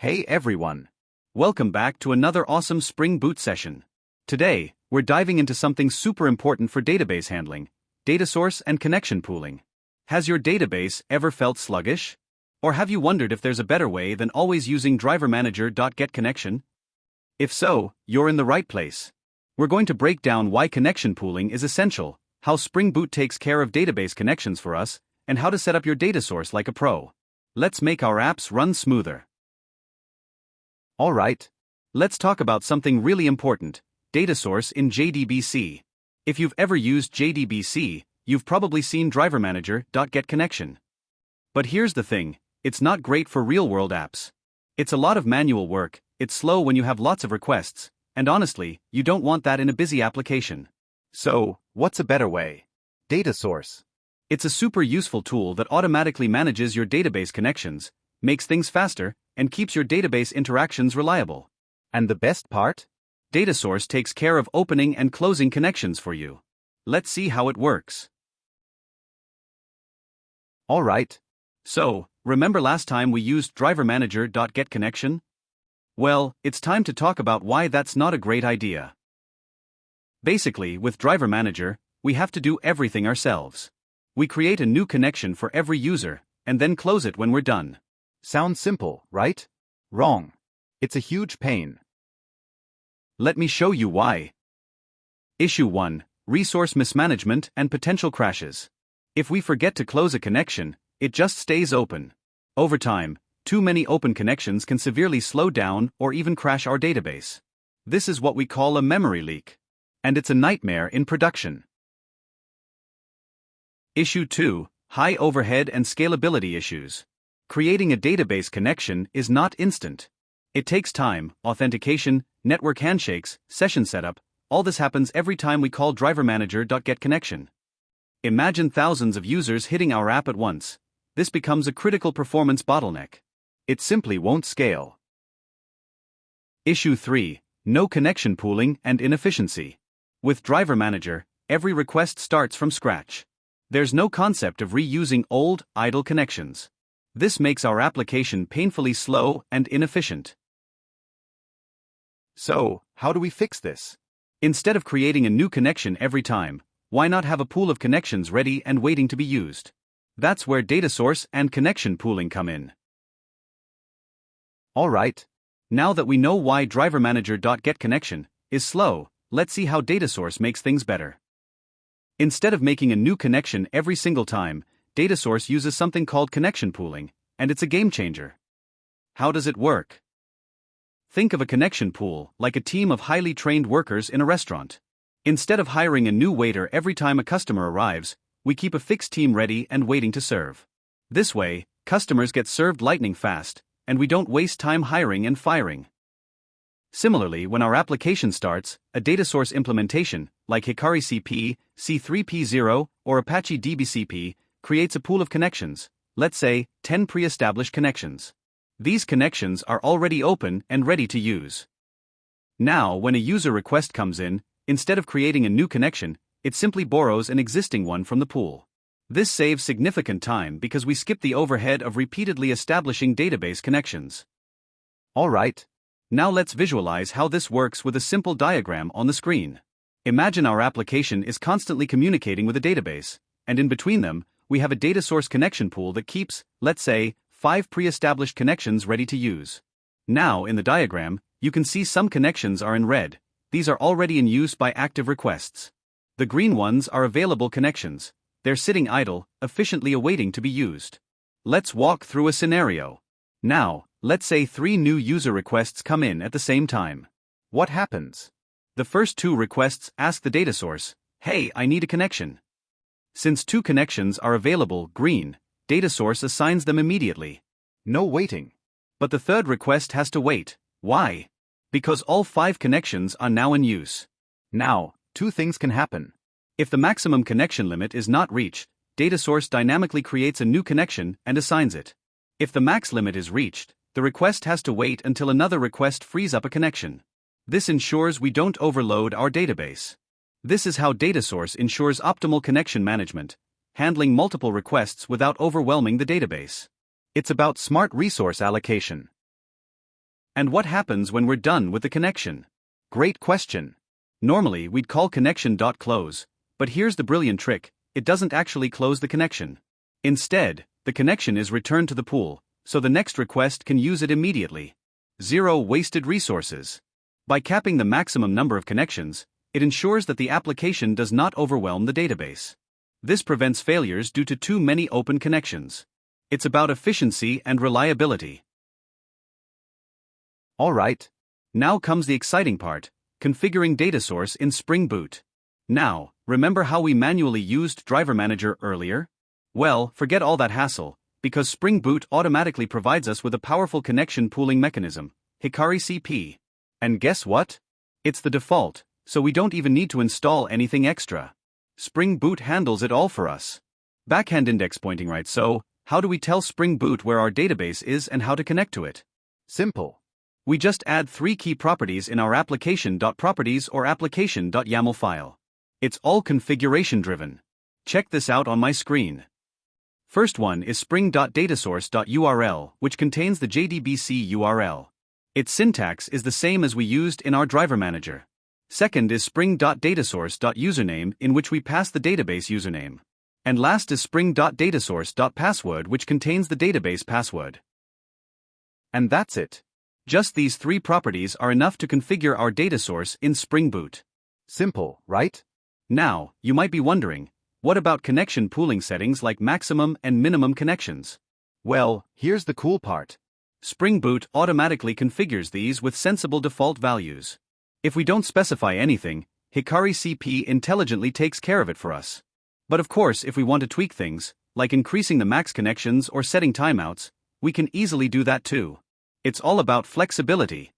Hey everyone! Welcome back to another awesome Spring Boot session. Today, we're diving into something super important for database handling, data source and connection pooling. Has your database ever felt sluggish? Or have you wondered if there's a better way than always using drivermanager.getConnection? If so, you're in the right place. We're going to break down why connection pooling is essential, how Spring Boot takes care of database connections for us, and how to set up your data source like a pro. Let's make our apps run smoother. Alright, let's talk about something really important, data source in JDBC. If you've ever used JDBC, you've probably seen drivermanager.getConnection. But here's the thing, it's not great for real-world apps. It's a lot of manual work, it's slow when you have lots of requests, and honestly, you don't want that in a busy application. So, what's a better way? DataSource. It's a super useful tool that automatically manages your database connections, makes things faster, and keeps your database interactions reliable. And the best part? DataSource takes care of opening and closing connections for you. Let's see how it works. Alright. So, remember last time we used drivermanager.getConnection? Well, it's time to talk about why that's not a great idea. Basically, with Driver Manager, we have to do everything ourselves. We create a new connection for every user, and then close it when we're done. Sounds simple, right? Wrong. It's a huge pain. Let me show you why. Issue 1. Resource mismanagement and potential crashes. If we forget to close a connection, it just stays open. Over time, too many open connections can severely slow down or even crash our database. This is what we call a memory leak. And it's a nightmare in production. Issue 2. High overhead and scalability issues. Creating a database connection is not instant. It takes time, authentication, network handshakes, session setup, all this happens every time we call drivermanager.getConnection. Imagine thousands of users hitting our app at once. This becomes a critical performance bottleneck. It simply won't scale. Issue 3. No connection pooling and inefficiency. With Driver Manager, every request starts from scratch. There's no concept of reusing old, idle connections. This makes our application painfully slow and inefficient. So, how do we fix this? Instead of creating a new connection every time, why not have a pool of connections ready and waiting to be used? That's where data source and connection pooling come in. Alright. Now that we know why drivermanager.getConnection is slow, let's see how data source makes things better. Instead of making a new connection every single time, DataSource uses something called connection pooling, and it's a game changer. How does it work? Think of a connection pool like a team of highly trained workers in a restaurant. Instead of hiring a new waiter every time a customer arrives, we keep a fixed team ready and waiting to serve. This way, customers get served lightning fast, and we don't waste time hiring and firing. Similarly, when our application starts, a DataSource implementation, like HikariCP, C3P0, or Apache DBCP, creates a pool of connections, let's say, 10 pre-established connections. These connections are already open and ready to use. Now, when a user request comes in, instead of creating a new connection, it simply borrows an existing one from the pool. This saves significant time because we skip the overhead of repeatedly establishing database connections. Alright. Now let's visualize how this works with a simple diagram on the screen. Imagine our application is constantly communicating with a database, and in between them, we have a data source connection pool that keeps, let's say, 5 pre-established connections ready to use. Now, in the diagram, you can see some connections are in red. These are already in use by active requests. The green ones are available connections. They're sitting idle, efficiently awaiting to be used. Let's walk through a scenario. Now, let's say 3 new user requests come in at the same time. What happens? The first 2 requests ask the data source, "Hey, I need a connection." Since 2 connections are available, green, DataSource assigns them immediately. No waiting. But the third request has to wait. Why? Because all 5 connections are now in use. Now, 2 things can happen. If the maximum connection limit is not reached, DataSource dynamically creates a new connection and assigns it. If the max limit is reached, the request has to wait until another request frees up a connection. This ensures we don't overload our database. This is how DataSource ensures optimal connection management, handling multiple requests without overwhelming the database. It's about smart resource allocation. And what happens when we're done with the connection? Great question. Normally, we'd call connection.close, but here's the brilliant trick: it doesn't actually close the connection. Instead, the connection is returned to the pool, so the next request can use it immediately. Zero wasted resources. By capping the maximum number of connections, it ensures that the application does not overwhelm the database. This prevents failures due to too many open connections. It's about efficiency and reliability. All right. Now comes the exciting part: configuring DataSource in Spring Boot. Now, remember how we manually used Driver Manager earlier? Well, forget all that hassle, because Spring Boot automatically provides us with a powerful connection pooling mechanism, HikariCP. And guess what? It's the default, so we don't even need to install anything extra. Spring Boot handles it all for us. Backend index pointing right, so how do we tell Spring Boot where our database is and how to connect to it? Simple. We just add 3 key properties in our application.properties or application.yaml file. It's all configuration driven. Check this out on my screen. First one is spring.datasource.url, which contains the JDBC URL. Its syntax is the same as we used in our Driver Manager. Second is spring.datasource.username, in which we pass the database username. And last is spring.datasource.password, which contains the database password. And that's it. Just these 3 properties are enough to configure our DataSource in Spring Boot. Simple, right? Now, you might be wondering, what about connection pooling settings like maximum and minimum connections? Well, here's the cool part. Spring Boot automatically configures these with sensible default values. If we don't specify anything, HikariCP intelligently takes care of it for us. But of course, if we want to tweak things, like increasing the max connections or setting timeouts, we can easily do that too. It's all about flexibility.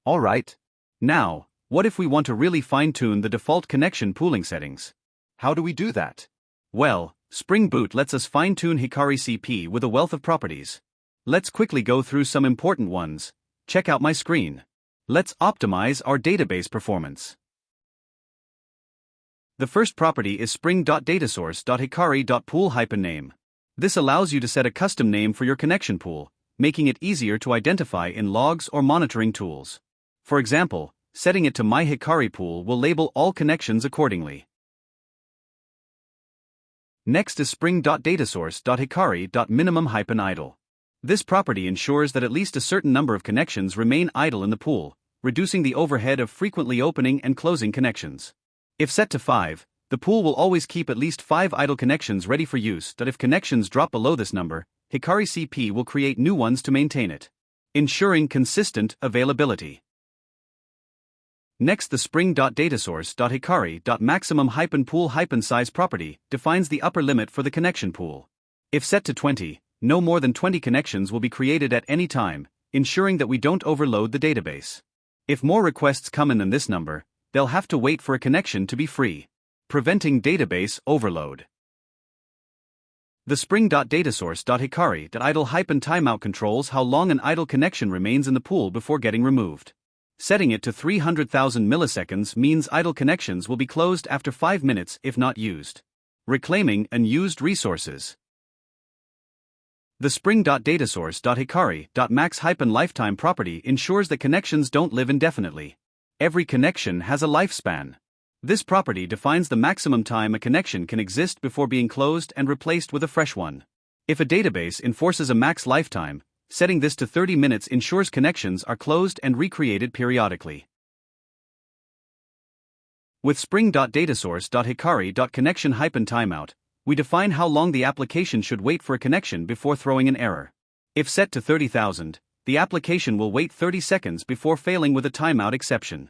All right. Now, what if we want to really fine-tune the default connection pooling settings? How do we do that? Well, Spring Boot lets us fine-tune HikariCP with a wealth of properties. Let's quickly go through some important ones. Check out my screen. Let's optimize our database performance. The first property is spring.datasource.hikari.pool-name. This allows you to set a custom name for your connection pool, making it easier to identify in logs or monitoring tools. For example, setting it to My Hikari Pool will label all connections accordingly. Next is spring.datasource.hikari.minimum-idle. This property ensures that at least a certain number of connections remain idle in the pool, reducing the overhead of frequently opening and closing connections. If set to 5, the pool will always keep at least 5 idle connections ready for use. If connections drop below this number, HikariCP will create new ones to maintain it, ensuring consistent availability. Next, the spring.datasource.hikari.maximum-pool-size property defines the upper limit for the connection pool. If set to 20, no more than 20 connections will be created at any time, ensuring that we don't overload the database. If more requests come in than this number, they'll have to wait for a connection to be free, preventing database overload. The spring.datasource.hikari.idle-timeout controls how long an idle connection remains in the pool before getting removed. Setting it to 300,000 milliseconds means idle connections will be closed after 5 minutes if not used, reclaiming unused resources. The spring.datasource.hikari.max-lifetime property ensures that connections don't live indefinitely. Every connection has a lifespan. This property defines the maximum time a connection can exist before being closed and replaced with a fresh one. If a database enforces a max lifetime, setting this to 30 minutes ensures connections are closed and recreated periodically. With spring.datasource.hikari.connection-timeout, we define how long the application should wait for a connection before throwing an error. If set to 30,000, the application will wait 30 seconds before failing with a timeout exception.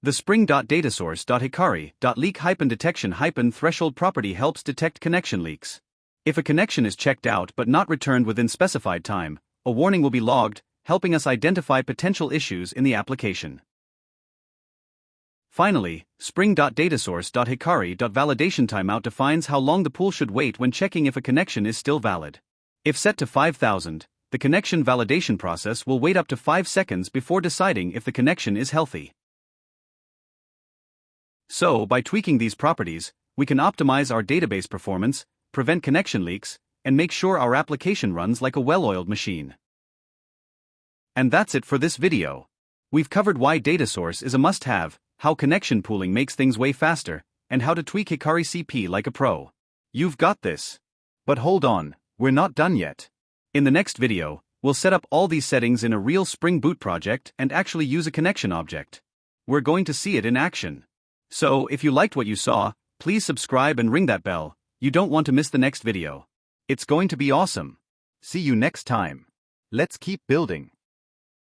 The spring.datasource.hikari.leak-detection-threshold property helps detect connection leaks. If a connection is checked out but not returned within specified time, a warning will be logged, helping us identify potential issues in the application. Finally, spring.datasource.hikari.validation-timeout defines how long the pool should wait when checking if a connection is still valid. If set to 5,000, the connection validation process will wait up to 5 seconds before deciding if the connection is healthy. So, by tweaking these properties, we can optimize our database performance, prevent connection leaks, and make sure our application runs like a well-oiled machine. And that's it for this video. We've covered why DataSource is a must-have, how connection pooling makes things way faster, and how to tweak HikariCP like a pro. You've got this. But hold on, we're not done yet. In the next video, we'll set up all these settings in a real Spring Boot project and actually use a connection object. We're going to see it in action. So, if you liked what you saw, please subscribe and ring that bell. You don't want to miss the next video. It's going to be awesome. See you next time. Let's keep building.